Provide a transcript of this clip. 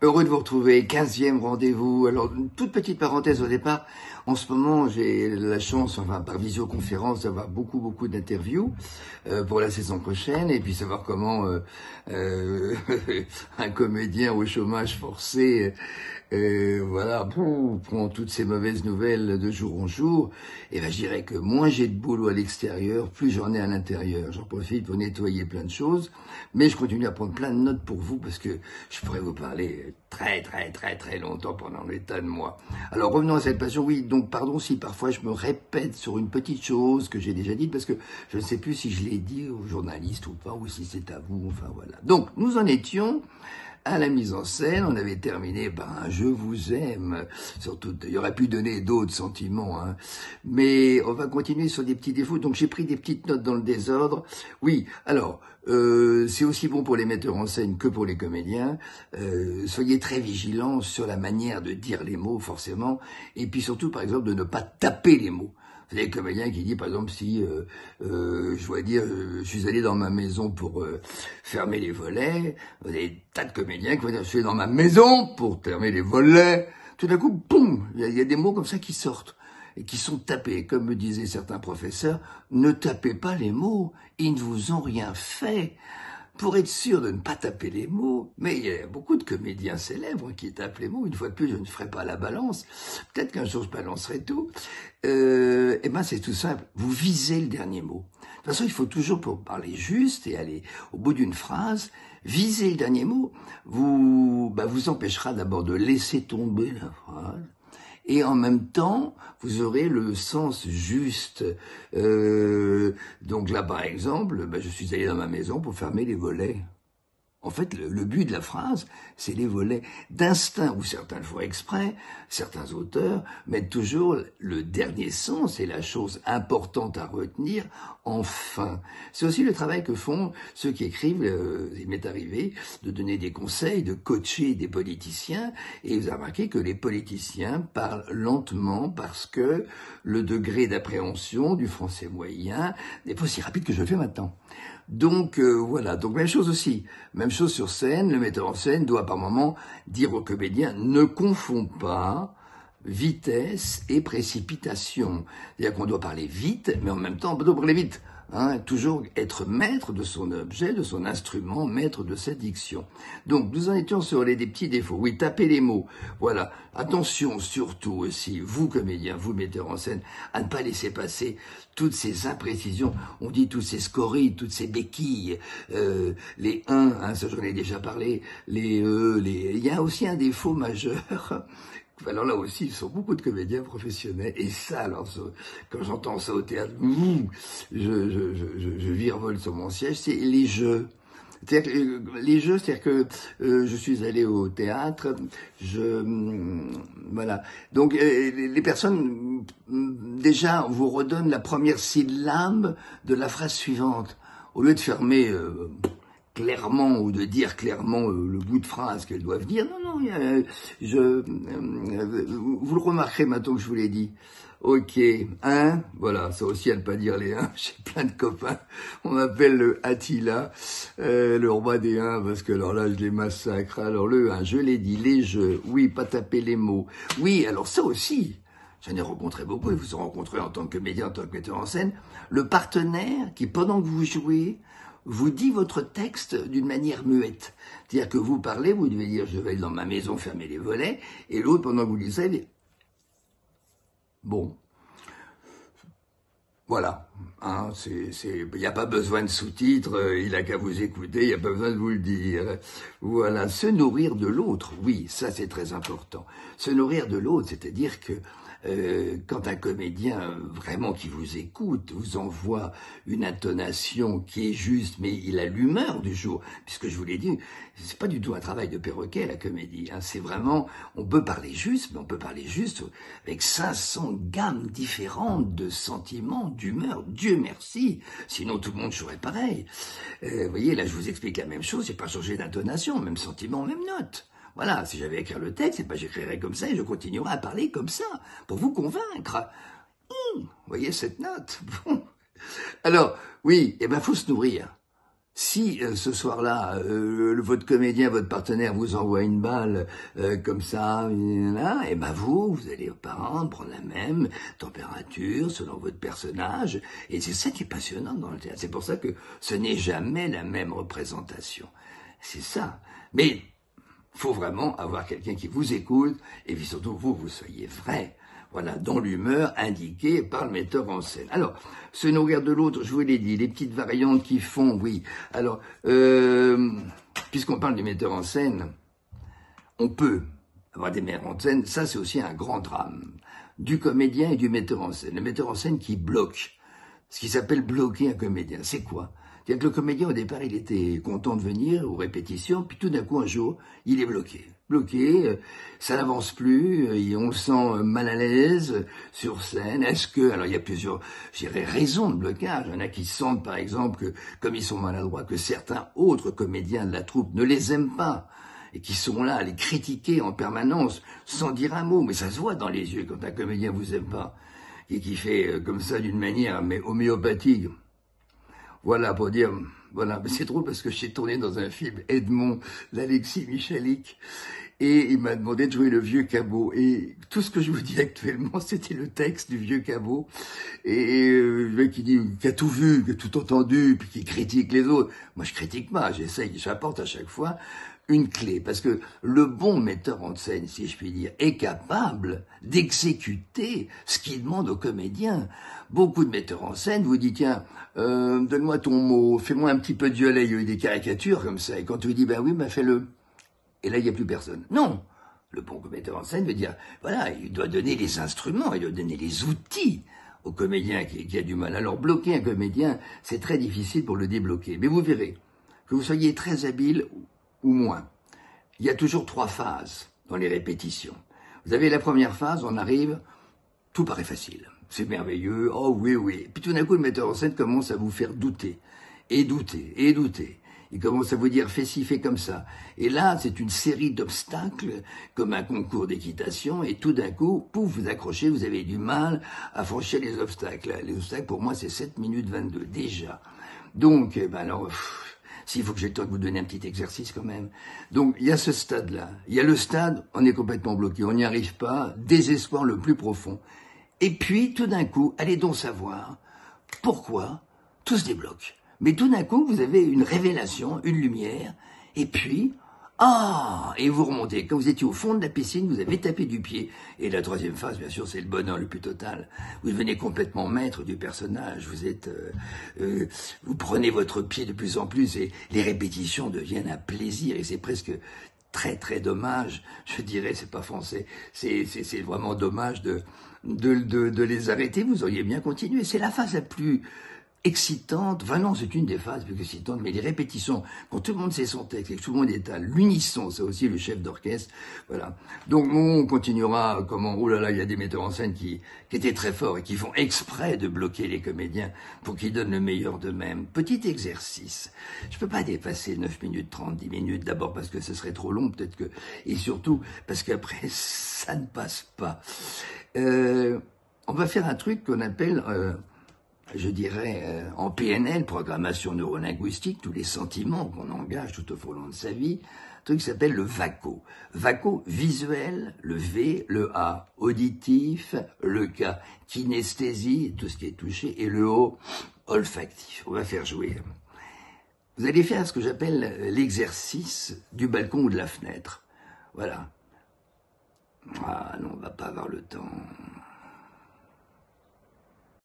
Heureux de vous retrouver, 15e rendez-vous. Alors, une toute petite parenthèse au départ. En ce moment, j'ai la chance, enfin, par visioconférence, d'avoir beaucoup d'interviews pour la saison prochaine, et puis savoir comment un comédien au chômage forcé prend toutes ces mauvaises nouvelles de jour en jour. Et ben, je dirais que moins j'ai de boulot à l'extérieur, plus j'en ai à l'intérieur. J'en profite pour nettoyer plein de choses, mais je continue à prendre plein de notes pour vous parce que je pourrais vous parler très longtemps pendant des tas de mois. Alors revenons à cette passion. Oui, donc pardon si parfois je me répète sur une petite chose que j'ai déjà dite parce que je ne sais plus si je l'ai dit aux journalistes ou pas, ou si c'est à vous, enfin voilà. Donc nous en étions à la mise en scène, on avait terminé par un « je vous aime », surtout, il y aurait pu donner d'autres sentiments, hein. Mais on va continuer sur des petits défauts, donc j'ai pris des petites notes dans le désordre. Oui, alors, c'est aussi bon pour les metteurs en scène que pour les comédiens. Soyez très vigilants sur la manière de dire les mots, forcément, et puis surtout, par exemple, de ne pas taper les mots. Vous avez un comédien qui dit, par exemple, si je dois dire, je suis allé dans ma maison pour fermer les volets, vous avez des tas de comédiens qui vont dire, je suis dans ma maison pour fermer les volets. Tout d'un coup, boum, il y a des mots comme ça qui sortent et qui sont tapés. Comme me disaient certains professeurs, ne tapez pas les mots, ils ne vous ont rien fait. Pour être sûr de ne pas taper les mots, mais il y a beaucoup de comédiens célèbres qui tapent les mots. Une fois de plus, je ne ferai pas la balance. Peut-être qu'un jour je balancerai tout. Eh ben, c'est tout simple. Vous visez le dernier mot. De toute façon, il faut toujours, pour parler juste et aller au bout d'une phrase, viser le dernier mot. Vous empêchera d'abord de laisser tomber la phrase. Et en même temps, vous aurez le sens juste. Donc là, par exemple, je suis allé dans ma maison pour fermer les volets. En fait, le but de la phrase, c'est les volets d'instinct, ou certains le font exprès, certains auteurs mettent toujours le dernier sens et la chose importante à retenir en fin. C'est aussi le travail que font ceux qui écrivent, il m'est arrivé de donner des conseils, de coacher des politiciens, et vous avez remarqué que les politiciens parlent lentement parce que le degré d'appréhension du français moyen n'est pas aussi rapide que je le fais maintenant. Donc voilà, donc même chose aussi, même chose sur scène, le metteur en scène doit par moment dire au comédien ne confonds pas vitesse et précipitation. C'est-à-dire qu'on doit parler vite, mais en même temps on doit parler vite. Hein, toujours être maître de son objet, de son instrument, maître de sa diction. Donc, nous en étions sur des petits défauts. Oui, tapez les mots. Voilà. Attention, surtout aussi, vous comédiens, vous metteurs en scène, à ne pas laisser passer toutes ces imprécisions. On dit toutes ces scories, toutes ces béquilles, les hein, ça j'en ai déjà parlé, il y a aussi un défaut majeur. Alors là aussi, il sont beaucoup de comédiens professionnels. Et ça, alors, quand j'entends ça au théâtre, je virevole sur mon siège, c'est les jeux. C'est-à-dire que les jeux, c'est-à-dire que je suis allé au théâtre, voilà. Donc les personnes déjà vous redonnent la première syllabe de la phrase suivante au lieu de fermer clairement ou de dire clairement le bout de phrase qu'elles doivent dire. Non, vous le remarquerez maintenant que je vous l'ai dit. Ok, hein, voilà, ça aussi à ne pas dire les uns. J'ai plein de copains. On m'appelle le Attila, le roi des uns, parce que alors là je les massacre. Alors le hein, je l'ai dit, les jeux, oui, pas taper les mots. Oui, alors ça aussi. J'en ai rencontré beaucoup, et vous en rencontrez en tant que comédien, en tant que metteur en scène. Le partenaire qui, pendant que vous jouez, vous dit votre texte d'une manière muette. C'est-à-dire que vous parlez, vous devez dire « je vais aller dans ma maison fermer les volets » et l'autre, pendant que vous lisez, dit « bon ». Voilà, hein, il n'y a pas besoin de sous-titres, il n'a qu'à vous écouter, il n'y a pas besoin de vous le dire. Voilà, se nourrir de l'autre, oui, ça c'est très important. Se nourrir de l'autre, c'est-à-dire que quand un comédien vraiment qui vous écoute vous envoie une intonation qui est juste, mais il a l'humeur du jour, puisque je vous l'ai dit, c'est pas du tout un travail de perroquet la comédie, hein, c'est vraiment, on peut parler juste, mais on peut parler juste avec 500 gammes différentes de sentiments, d'humeur, Dieu merci, sinon tout le monde jouerait pareil. Vous voyez, là je vous explique la même chose, j'ai pas changé d'intonation, même sentiment, même note. Voilà, si j'avais écrit le texte, j'écrirais comme ça et je continuerai à parler comme ça, pour vous convaincre. Vous voyez cette note? Bon. Alors, oui, faut se nourrir. Si ce soir-là, votre comédien, votre partenaire vous envoie une balle comme ça, et ben vous allez prendre la même température selon votre personnage, et c'est ça qui est passionnant dans le théâtre. C'est pour ça que ce n'est jamais la même représentation. C'est ça. Mais faut vraiment avoir quelqu'un qui vous écoute, et puis surtout vous soyez vrai. Voilà, dans l'humeur indiquée par le metteur en scène. Alors, ce nous regarde de l'autre, je vous l'ai dit, les petites variantes qui font, oui. Alors, puisqu'on parle du metteur en scène, on peut avoir des metteurs en scène, ça c'est aussi un grand drame, du comédien et du metteur en scène. Le metteur en scène qui bloque, ce qui s'appelle bloquer un comédien, c'est quoi? C'est-à-dire que le comédien, au départ, il était content de venir aux répétitions, puis tout d'un coup, un jour, il est bloqué. Bloqué, ça n'avance plus, et on le sent mal à l'aise sur scène. Est-ce que, alors il y a plusieurs, je dirais, raisons de blocage. Il y en a qui sentent, par exemple, que, comme ils sont maladroits, que certains autres comédiens de la troupe ne les aiment pas, et qui sont là à les critiquer en permanence, sans dire un mot. Mais ça se voit dans les yeux quand un comédien vous aime pas, et qui fait comme ça d'une manière, mais homéopathique. Voilà, pour dire, voilà, mais c'est drôle parce que j'ai tourné dans un film Edmond d'Alexis Michalik et il m'a demandé de jouer le vieux Cabot et tout ce que je vous dis actuellement, c'était le texte du vieux Cabot et le mec qui dit, qui a tout vu, qui a tout entendu, puis qui critique les autres. Moi, je critique pas, j'essaye, j'apporte à chaque fois une clé, parce que le bon metteur en scène, si je puis dire, est capable d'exécuter ce qu'il demande aux comédiens. Beaucoup de metteurs en scène vous disent, tiens, donne-moi ton mot, fais-moi un petit peu de violet, il y a eu des caricatures comme ça, et quand tu lui dis, ben oui, ben fais-le. Et là, il n'y a plus personne. Non! Le bon metteur en scène veut dire, voilà, il doit donner les instruments, il doit donner les outils au comédien qui a du mal. Alors, bloquer un comédien, c'est très difficile pour le débloquer. Mais vous verrez, que vous soyez très habile ou moins. Il y a toujours 3 phases dans les répétitions. Vous avez la première phase, on arrive, tout paraît facile. C'est merveilleux, oh oui, oui. Puis tout d'un coup, le metteur en scène commence à vous faire douter. Et douter, et douter. Il commence à vous dire, fais ci, fais comme ça. Et là, c'est une série d'obstacles, comme un concours d'équitation, et tout d'un coup, pouf, vous accrochez, vous avez du mal à franchir les obstacles. Les obstacles, pour moi, c'est 7 minutes 22, déjà. Donc, ben alors... S'il faut que j'ai le temps de vous donner un petit exercice quand même. Donc, il y a ce stade-là. Il y a le stade, on est complètement bloqué, on n'y arrive pas, désespoir le plus profond. Et puis, tout d'un coup, allez donc savoir pourquoi tout se débloque. Mais tout d'un coup, vous avez une révélation, une lumière, et puis... Ah, et vous remontez. Quand vous étiez au fond de la piscine, vous avez tapé du pied. Et la troisième phase, bien sûr, c'est le bonheur le plus total. Vous devenez complètement maître du personnage. Vous êtes, vous prenez votre pied de plus en plus et les répétitions deviennent un plaisir. Et c'est presque très très dommage. Je dirais, c'est pas français. C'est vraiment dommage de les arrêter. Vous auriez bien continué. C'est la phase la plus excitante, enfin non, c'est une des phases plus excitantes, mais les répétitions, quand tout le monde sait son texte et que tout le monde est à l'unisson, c'est aussi le chef d'orchestre, voilà. Donc on continuera, comment, oh là là, il y a des metteurs en scène qui étaient très forts et qui font exprès de bloquer les comédiens pour qu'ils donnent le meilleur d'eux-mêmes. Petit exercice, je peux pas dépasser 9 minutes 30, 10 minutes, d'abord parce que ce serait trop long, peut-être que, et surtout parce qu'après, ça ne passe pas. On va faire un truc qu'on appelle... je dirais, en PNL, programmation neurolinguistique, tous les sentiments qu'on engage tout au long de sa vie, un truc qui s'appelle le VACO. VACO, visuel, le V, le A, auditif, le K, kinesthésie, tout ce qui est touché, et le O, olfactif. On va faire jouer. Vous allez faire ce que j'appelle l'exercice du balcon ou de la fenêtre. Voilà. Ah non, on va pas avoir le temps.